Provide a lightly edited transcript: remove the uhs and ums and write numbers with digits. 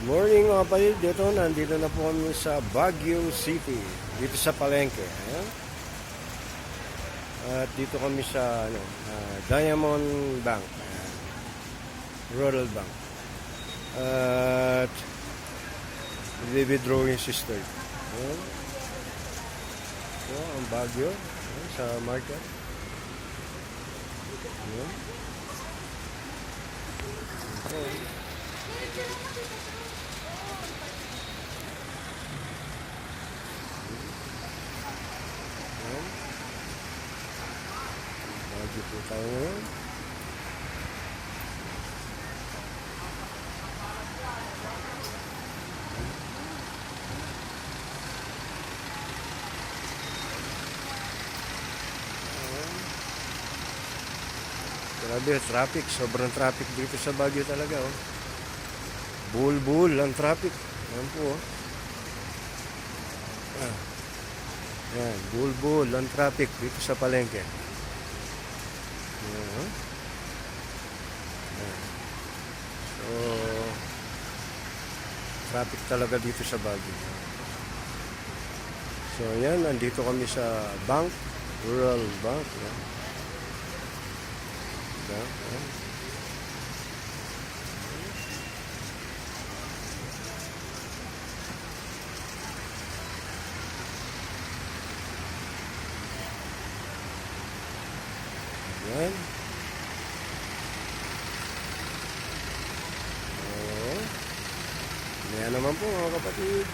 Morning mga kapatid, nandito na po kami sa Baguio City, dito sa Palengke. Ayan. At dito kami sa Diamond Bank, ayan. Rural Bank. At i-withdraw yung sister. Ayan. So, ang Baguio, ayan, sa market. Ayan. Ayan. Baguio po tayo ngayon. Grabe, traffic. Sobrang traffic dito sa Baguio talaga. Oh. Bull ang traffic. Ayan po. Oh. Ayan, bull ang traffic dito sa Palengke. Ayan. Ayan. So, traffic talaga dito sa Baguio. So, ayan, nandito kami sa bank, Rural Bank. Ayan. Ayan. Ayan. Oh. Ayan naman po mga kapatid.